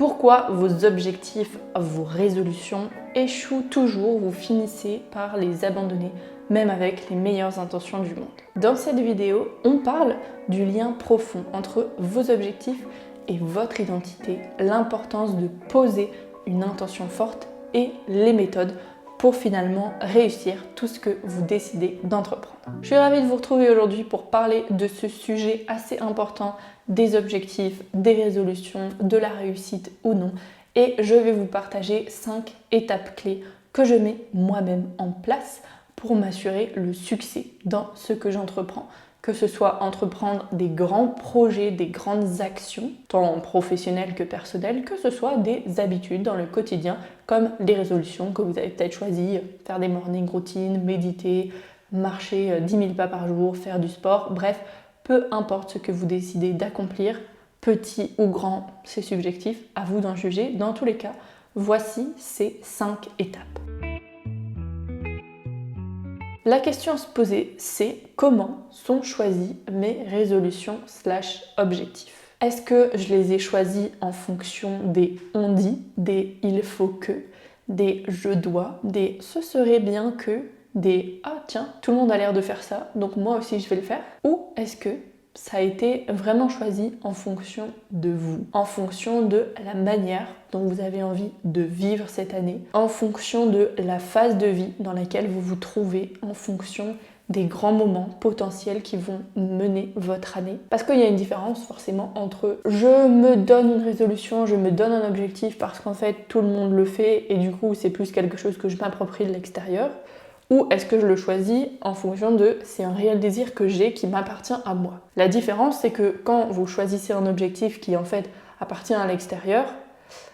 Pourquoi vos objectifs, vos résolutions échouent toujours, vous finissez par les abandonner, même avec les meilleures intentions du monde. Dans cette vidéo, on parle du lien profond entre vos objectifs et votre identité, l'importance de poser une intention forte et les méthodes pour finalement réussir tout ce que vous décidez d'entreprendre. Je suis ravie de vous retrouver aujourd'hui pour parler de ce sujet assez important des objectifs, des résolutions, de la réussite ou non. Et je vais vous partager 5 étapes clés que je mets moi-même en place pour m'assurer le succès dans ce que j'entreprends. Que ce soit entreprendre des grands projets, des grandes actions, tant professionnelles que personnelles, que ce soit des habitudes dans le quotidien, comme les résolutions que vous avez peut-être choisies, faire des morning routines, méditer, marcher 10 000 pas par jour, faire du sport, bref, peu importe ce que vous décidez d'accomplir, petit ou grand, c'est subjectif, à vous d'en juger. Dans tous les cas, voici ces 5 étapes. La question à se poser, c'est comment sont choisies mes résolutions / objectifs. Est-ce que je les ai choisis en fonction des on dit, des il faut que, des je dois, des ce serait bien que, des ah tiens, tout le monde a l'air de faire ça, donc moi aussi je vais le faire? Ou est-ce que ça a été vraiment choisi en fonction de vous, en fonction de la manière dont vous avez envie de vivre cette année, en fonction de la phase de vie dans laquelle vous vous trouvez, en fonction des grands moments potentiels qui vont mener votre année. Parce qu'il y a une différence forcément entre je me donne une résolution, je me donne un objectif parce qu'en fait tout le monde le fait et du coup c'est plus quelque chose que je m'approprie de l'extérieur, ou est-ce que je le choisis en fonction de c'est un réel désir que j'ai qui m'appartient à moi. La différence, c'est que quand vous choisissez un objectif qui en fait appartient à l'extérieur,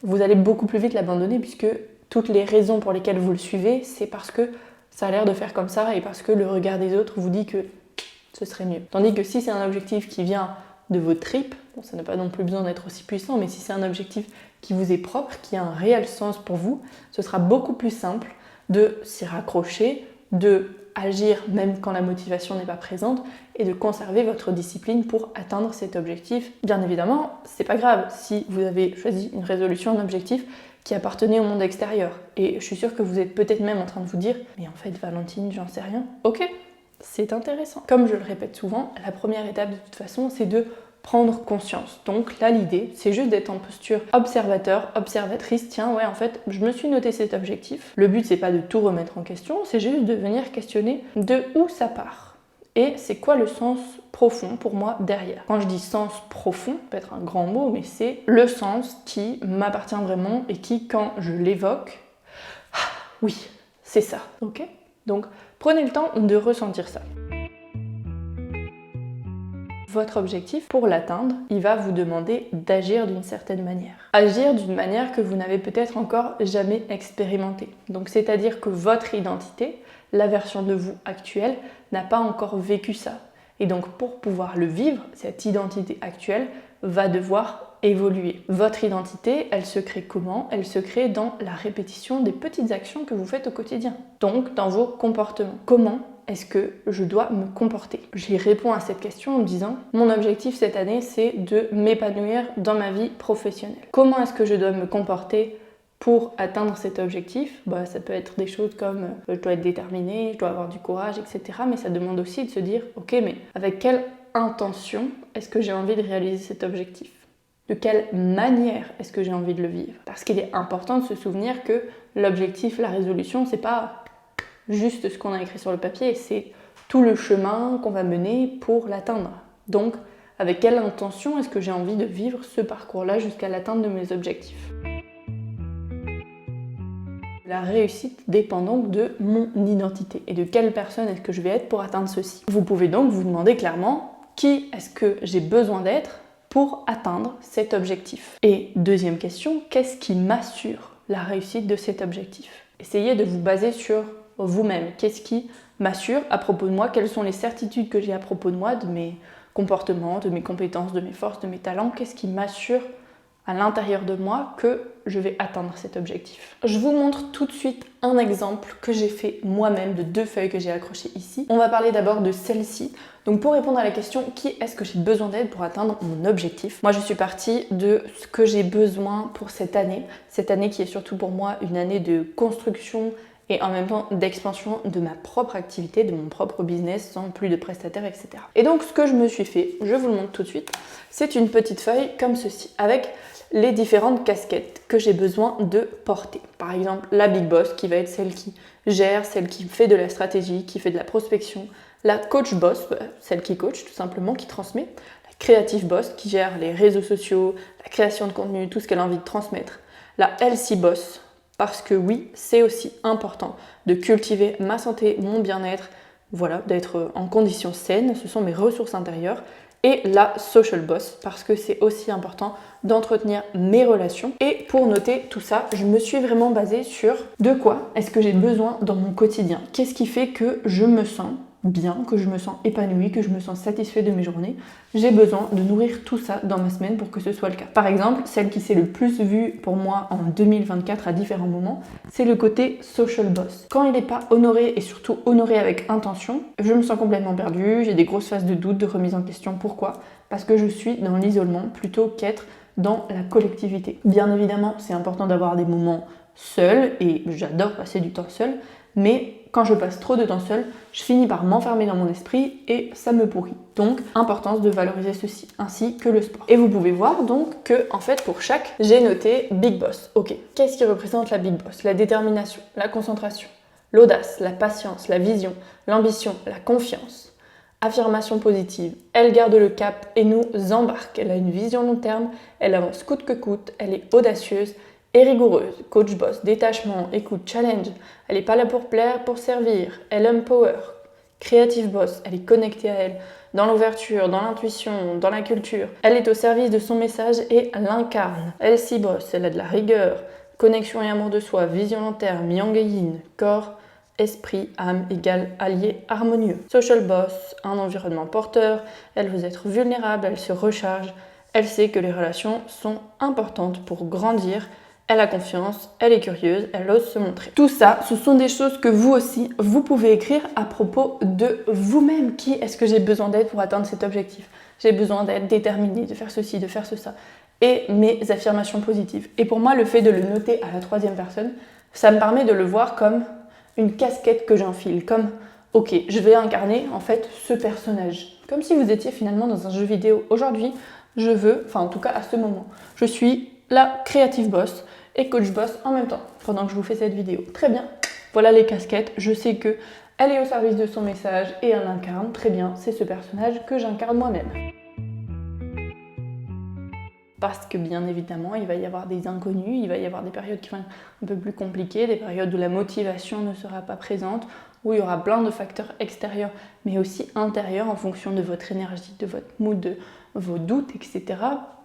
vous allez beaucoup plus vite l'abandonner puisque toutes les raisons pour lesquelles vous le suivez, c'est parce que ça a l'air de faire comme ça et parce que le regard des autres vous dit que ce serait mieux. Tandis que si c'est un objectif qui vient de vos tripes, bon, ça n'a pas non plus besoin d'être aussi puissant, mais si c'est un objectif qui vous est propre, qui a un réel sens pour vous, ce sera beaucoup plus simple de s'y raccrocher, de agir même quand la motivation n'est pas présente et de conserver votre discipline pour atteindre cet objectif. Bien évidemment, c'est pas grave si vous avez choisi une résolution, un objectif qui appartenait au monde extérieur. Et je suis sûre que vous êtes peut-être même en train de vous dire « Mais en fait, Valentine, j'en sais rien. » Ok, c'est intéressant. Comme je le répète souvent, la première étape de toute façon, c'est de prendre conscience. Donc là, l'idée, c'est juste d'être en posture observateur, observatrice. Tiens, ouais, en fait, je me suis noté cet objectif. Le but, c'est pas de tout remettre en question, c'est juste de venir questionner de où ça part. Et c'est quoi le sens profond pour moi derrière. Quand je dis sens profond, ça peut être un grand mot, mais c'est le sens qui m'appartient vraiment et qui, quand je l'évoque, oui, c'est ça, ok? Donc, prenez le temps de ressentir ça. Votre objectif, pour l'atteindre, il va vous demander d'agir d'une certaine manière. Agir d'une manière que vous n'avez peut-être encore jamais expérimentée. Donc c'est-à-dire que votre identité, la version de vous actuelle, n'a pas encore vécu ça. Et donc pour pouvoir le vivre, cette identité actuelle va devoir évoluer. Votre identité, elle se crée comment? Elle se crée dans la répétition des petites actions que vous faites au quotidien. Donc dans vos comportements. Comment est-ce que je dois me comporter? J'y réponds à cette question en me disant mon objectif cette année, c'est de m'épanouir dans ma vie professionnelle. Comment est-ce que je dois me comporter pour atteindre cet objectif? Ça peut être des choses comme je dois être déterminée, je dois avoir du courage, etc. Mais ça demande aussi de se dire ok, mais avec quelle intention est-ce que j'ai envie de réaliser cet objectif? De quelle manière est-ce que j'ai envie de le vivre? Parce qu'il est important de se souvenir que l'objectif, la résolution, c'est pas juste ce qu'on a écrit sur le papier, c'est tout le chemin qu'on va mener pour l'atteindre. Donc, avec quelle intention est-ce que j'ai envie de vivre ce parcours-là jusqu'à l'atteinte de mes objectifs? La réussite dépend donc de mon identité et de quelle personne est-ce que je vais être pour atteindre ceci. Vous pouvez donc vous demander clairement qui est-ce que j'ai besoin d'être pour atteindre cet objectif. Et deuxième question, qu'est-ce qui m'assure la réussite de cet objectif? Essayez de vous baser sur vous-même. Qu'est-ce qui m'assure à propos de moi? Quelles sont les certitudes que j'ai à propos de moi, de mes comportements, de mes compétences, de mes forces, de mes talents? Qu'est-ce qui m'assure à l'intérieur de moi que je vais atteindre cet objectif. Je vous montre tout de suite un exemple que j'ai fait moi-même de 2 feuilles que j'ai accrochées ici. On va parler d'abord de celle-ci. Donc pour répondre à la question qui est-ce que j'ai besoin d'aide pour atteindre mon objectif, moi je suis partie de ce que j'ai besoin pour cette année qui est surtout pour moi une année de construction et en même temps d'expansion de ma propre activité, de mon propre business, sans plus de prestataires, etc. Et donc ce que je me suis fait, je vous le montre tout de suite, c'est une petite feuille comme ceci, avec les différentes casquettes que j'ai besoin de porter. Par exemple, la Big Boss qui va être celle qui gère, celle qui fait de la stratégie, qui fait de la prospection, la Coach Boss, celle qui coach tout simplement, qui transmet, la Creative Boss qui gère les réseaux sociaux, la création de contenu, tout ce qu'elle a envie de transmettre, la Healthy Boss, parce que oui, c'est aussi important de cultiver ma santé, mon bien-être, voilà, d'être en conditions saines, ce sont mes ressources intérieures, et la Social Boss, parce que c'est aussi important d'entretenir mes relations. Et pour noter tout ça, je me suis vraiment basée sur de quoi est-ce que j'ai besoin dans mon quotidien. Qu'est-ce qui fait que je me sens bien, que je me sens épanouie, que je me sens satisfait de mes journées. J'ai besoin de nourrir tout ça dans ma semaine pour que ce soit le cas. Par exemple, celle qui s'est le plus vue pour moi en 2024 à différents moments, c'est le côté social boss. Quand il n'est pas honoré et surtout honoré avec intention, je me sens complètement perdue, j'ai des grosses phases de doute, de remise en question. Pourquoi ? Parce que je suis dans l'isolement plutôt qu'être dans la collectivité. Bien évidemment, c'est important d'avoir des moments seuls et j'adore passer du temps seul, mais quand je passe trop de temps seul, je finis par m'enfermer dans mon esprit et ça me pourrit. Donc, importance de valoriser ceci, ainsi que le sport. Et vous pouvez voir donc que, en fait, pour chaque, j'ai noté Big Boss. Ok, qu'est-ce qui représente la Big Boss ? La détermination, la concentration, l'audace, la patience, la vision, l'ambition, la confiance. Affirmation positive, elle garde le cap et nous embarque. Elle a une vision long terme, elle avance coûte que coûte, elle est audacieuse et rigoureuse. Coach boss, détachement, écoute, challenge. Elle n'est pas là pour plaire, pour servir. Elle empower. Creative boss, elle est connectée à elle. Dans l'ouverture, dans l'intuition, dans la culture. Elle est au service de son message et l'incarne. Healthy boss, elle a de la rigueur. Connexion et amour de soi, vision long terme, yang et yin. Corps, esprit, âme égale allié harmonieux. Social boss, un environnement porteur. Elle veut être vulnérable, elle se recharge. Elle sait que les relations sont importantes pour grandir. Elle a confiance, elle est curieuse, elle ose se montrer. Tout ça, ce sont des choses que vous aussi, vous pouvez écrire à propos de vous-même. Qui est-ce que j'ai besoin d'être pour atteindre cet objectif ? J'ai besoin d'être déterminée, de faire ceci, de faire ça. Et mes affirmations positives. Et pour moi, le fait de le noter à la 3e personne, ça me permet de le voir comme une casquette que j'enfile. Comme, ok, je vais incarner en fait ce personnage. Comme si vous étiez finalement dans un jeu vidéo. Aujourd'hui, je veux, enfin en tout cas à ce moment, je suis la creative boss et coach boss en même temps, pendant que je vous fais cette vidéo. Très bien, voilà les casquettes, je sais que elle est au service de son message et elle incarne, très bien, c'est ce personnage que j'incarne moi-même. Parce que bien évidemment, il va y avoir des inconnus, il va y avoir des périodes qui vont être un peu plus compliquées, des périodes où la motivation ne sera pas présente, où il y aura plein de facteurs extérieurs, mais aussi intérieurs en fonction de votre énergie, de votre mood, de vos doutes, etc.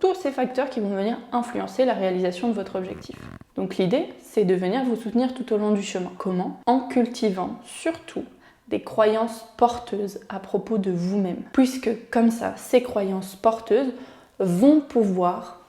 Tous ces facteurs qui vont venir influencer la réalisation de votre objectif. Donc l'idée, c'est de venir vous soutenir tout au long du chemin. Comment ? En cultivant surtout des croyances porteuses à propos de vous-même. Puisque comme ça, ces croyances porteuses vont pouvoir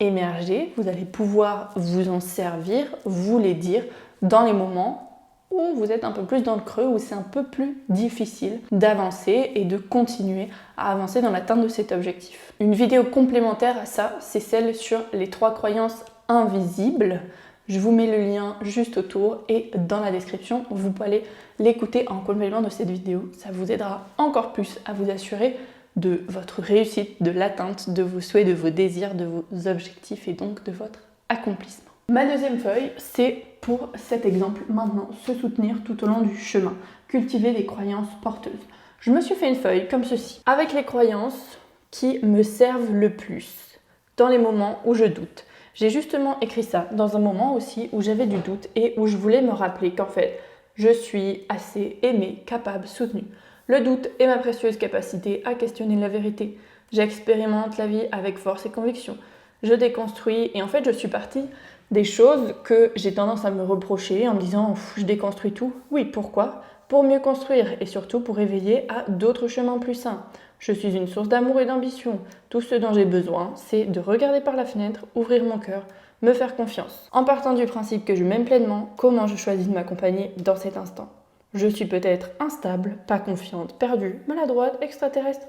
émerger, vous allez pouvoir vous en servir, vous les dire dans les moments où vous êtes un peu plus dans le creux, où c'est un peu plus difficile d'avancer et de continuer à avancer dans l'atteinte de cet objectif. Une vidéo complémentaire à ça, c'est celle sur les 3 croyances invisibles. Je vous mets le lien juste autour et dans la description, vous pouvez aller l'écouter en complément de cette vidéo. Ça vous aidera encore plus à vous assurer de votre réussite, de l'atteinte de vos souhaits, de vos désirs, de vos objectifs et donc de votre accomplissement. Ma 2e feuille, c'est pour cet exemple maintenant, se soutenir tout au long du chemin, cultiver des croyances porteuses. Je me suis fait une feuille comme ceci, avec les croyances qui me servent le plus dans les moments où je doute. J'ai justement écrit ça dans un moment aussi où j'avais du doute et où je voulais me rappeler qu'en fait, je suis assez aimée, capable, soutenue. Le doute est ma précieuse capacité à questionner la vérité. J'expérimente la vie avec force et conviction. Je déconstruis et en fait, je suis partie des choses que j'ai tendance à me reprocher en me disant « je déconstruis tout ». Oui, pourquoi ? Pour mieux construire et surtout pour éveiller à d'autres chemins plus sains. Je suis une source d'amour et d'ambition. Tout ce dont j'ai besoin, c'est de regarder par la fenêtre, ouvrir mon cœur, me faire confiance. En partant du principe que je m'aime pleinement, comment je choisis de m'accompagner dans cet instant? Je suis peut-être instable, pas confiante, perdue, maladroite, extraterrestre.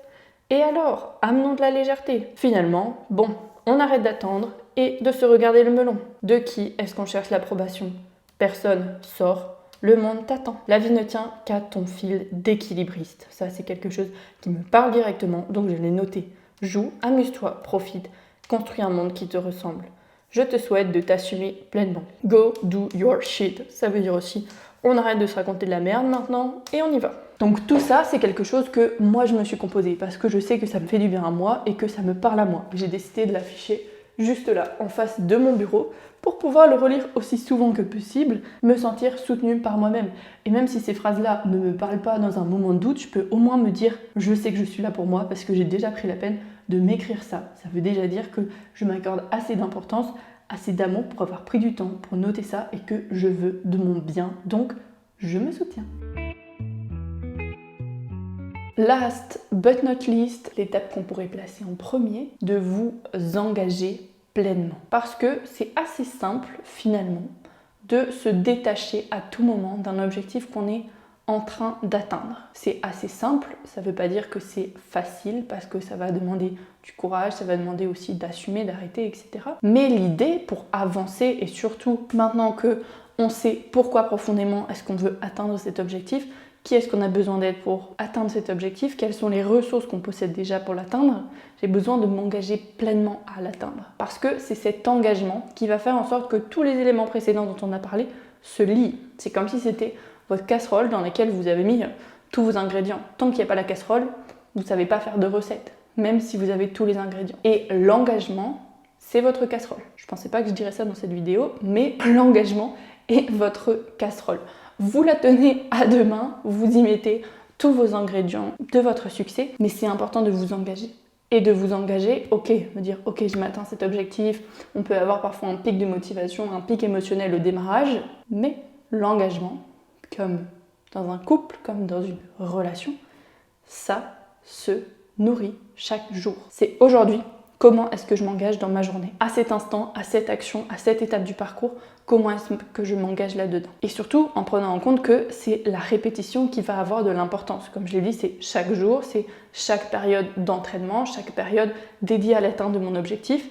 Et alors, amenons de la légèreté. Finalement, bon, on arrête d'attendre et de se regarder le melon. De qui est-ce qu'on cherche l'approbation? Personne, sort. Le monde t'attend. La vie ne tient qu'à ton fil d'équilibriste. Ça, c'est quelque chose qui me parle directement, donc je l'ai noté. Joue, amuse-toi, profite, construis un monde qui te ressemble. Je te souhaite de t'assumer pleinement. Go do your shit. Ça veut dire aussi, on arrête de se raconter de la merde maintenant et on y va. Donc tout ça, c'est quelque chose que moi je me suis composé parce que je sais que ça me fait du bien à moi et que ça me parle à moi. J'ai décidé de l'afficher juste là, en face de mon bureau, pour pouvoir le relire aussi souvent que possible, me sentir soutenue par moi-même. Et même si ces phrases-là ne me parlent pas dans un moment de doute, je peux au moins me dire « je sais que je suis là pour moi » parce que j'ai déjà pris la peine de m'écrire ça. Ça veut déjà dire que je m'accorde assez d'importance, assez d'amour pour avoir pris du temps pour noter ça et que je veux de mon bien. Donc, je me soutiens. Last but not least, l'étape qu'on pourrait placer en premier, de vous engager pleinement. Parce que c'est assez simple finalement de se détacher à tout moment d'un objectif qu'on est en train d'atteindre. C'est assez simple, ça ne veut pas dire que c'est facile parce que ça va demander du courage, ça va demander aussi d'assumer, d'arrêter, etc. Mais l'idée pour avancer et surtout maintenant que on sait pourquoi profondément est-ce qu'on veut atteindre cet objectif, qui est-ce qu'on a besoin d'être pour atteindre cet objectif, quelles sont les ressources qu'on possède déjà pour l'atteindre, j'ai besoin de m'engager pleinement à l'atteindre. Parce que c'est cet engagement qui va faire en sorte que tous les éléments précédents dont on a parlé se lient. C'est comme si c'était votre casserole dans laquelle vous avez mis tous vos ingrédients. Tant qu'il n'y a pas la casserole, vous ne savez pas faire de recette, même si vous avez tous les ingrédients. Et l'engagement, c'est votre casserole. Je ne pensais pas que je dirais ça dans cette vidéo, mais l'engagement est votre casserole. Vous la tenez à deux mains, vous y mettez tous vos ingrédients de votre succès, mais c'est important de vous engager. Et de vous engager, me dire ok, je m'atteins cet objectif, on peut avoir parfois un pic de motivation, un pic émotionnel au démarrage, mais l'engagement, comme dans un couple, comme dans une relation, ça se nourrit chaque jour. C'est aujourd'hui. Comment est-ce que je m'engage dans ma journée? À cet instant, à cette action, à cette étape du parcours, comment est-ce que je m'engage là-dedans? Et surtout, en prenant en compte que c'est la répétition qui va avoir de l'importance. Comme je l'ai dit, c'est chaque jour, c'est chaque période d'entraînement, chaque période dédiée à l'atteinte de mon objectif.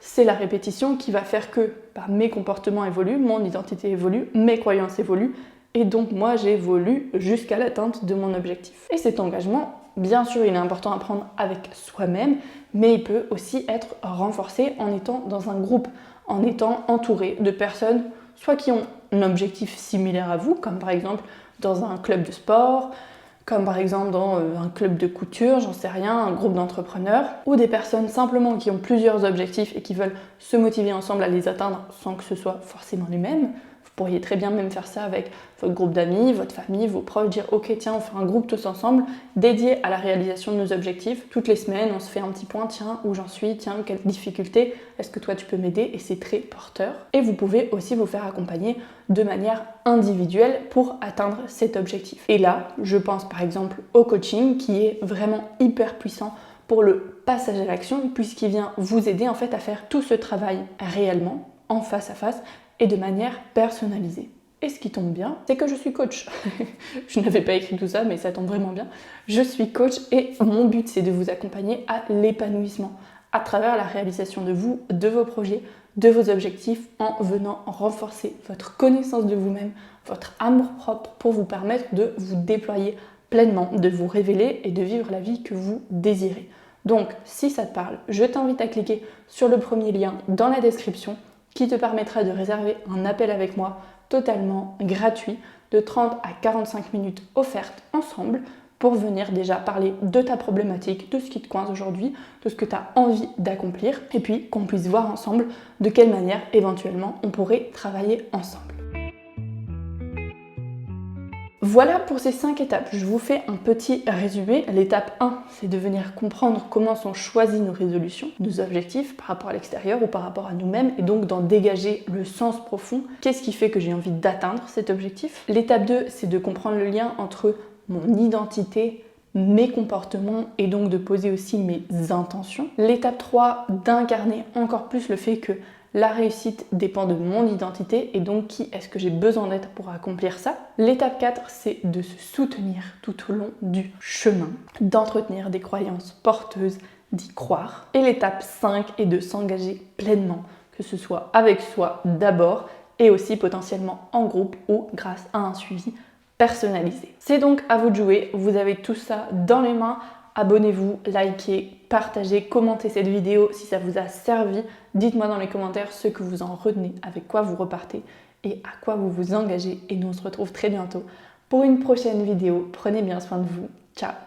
C'est la répétition qui va faire que mes comportements évoluent, mon identité évolue, mes croyances évoluent, et donc moi j'évolue jusqu'à l'atteinte de mon objectif. Et cet engagement, bien sûr, il est important à prendre avec soi-même, mais il peut aussi être renforcé en étant dans un groupe, en étant entouré de personnes, soit qui ont un objectif similaire à vous, comme par exemple dans un club de sport, comme par exemple dans un club de couture, j'en sais rien, un groupe d'entrepreneurs, ou des personnes simplement qui ont plusieurs objectifs et qui veulent se motiver ensemble à les atteindre sans que ce soit forcément les mêmes. Vous pourriez très bien même faire ça avec votre groupe d'amis, votre famille, vos proches, dire ok tiens on fait un groupe tous ensemble dédié à la réalisation de nos objectifs. Toutes les semaines on se fait un petit point, tiens où j'en suis, tiens quelle difficulté, est-ce que toi tu peux m'aider? Et c'est très porteur. Et vous pouvez aussi vous faire accompagner de manière individuelle pour atteindre cet objectif. Et là je pense par exemple au coaching qui est vraiment hyper puissant pour le passage à l'action puisqu'il vient vous aider en fait à faire tout ce travail réellement en face à face et de manière personnalisée. Et ce qui tombe bien, c'est que je suis coach. Je n'avais pas écrit tout ça, mais ça tombe vraiment bien. Je suis coach et mon but, c'est de vous accompagner à l'épanouissement à travers la réalisation de vous, de vos projets, de vos objectifs, en venant renforcer votre connaissance de vous-même, votre amour-propre pour vous permettre de vous déployer pleinement, de vous révéler et de vivre la vie que vous désirez. Donc, si ça te parle, je t'invite à cliquer sur le premier lien dans la description qui te permettra de réserver un appel avec moi totalement gratuit de 30 à 45 minutes offertes ensemble pour venir déjà parler de ta problématique, de ce qui te coince aujourd'hui, de ce que tu as envie d'accomplir et puis qu'on puisse voir ensemble de quelle manière éventuellement on pourrait travailler ensemble. Voilà pour ces 5 étapes. Je vous fais un petit résumé. L'étape 1, c'est de venir comprendre comment sont choisies nos résolutions, nos objectifs par rapport à l'extérieur ou par rapport à nous-mêmes et donc d'en dégager le sens profond. Qu'est-ce qui fait que j'ai envie d'atteindre cet objectif? L'étape 2, c'est de comprendre le lien entre mon identité mes comportements et donc de poser aussi mes intentions. L'étape 3, d'incarner encore plus le fait que la réussite dépend de mon identité et donc qui est-ce que j'ai besoin d'être pour accomplir ça. L'étape 4, c'est de se soutenir tout au long du chemin, d'entretenir des croyances porteuses, d'y croire. Et l'étape 5 est de s'engager pleinement, que ce soit avec soi d'abord et aussi potentiellement en groupe ou grâce à un suivi personnalisé. C'est donc à vous de jouer, vous avez tout ça dans les mains. Abonnez-vous, likez, partagez, commentez cette vidéo si ça vous a servi. Dites-moi dans les commentaires ce que vous en retenez, avec quoi vous repartez et à quoi vous vous engagez. Et nous on se retrouve très bientôt pour une prochaine vidéo. Prenez bien soin de vous. Ciao!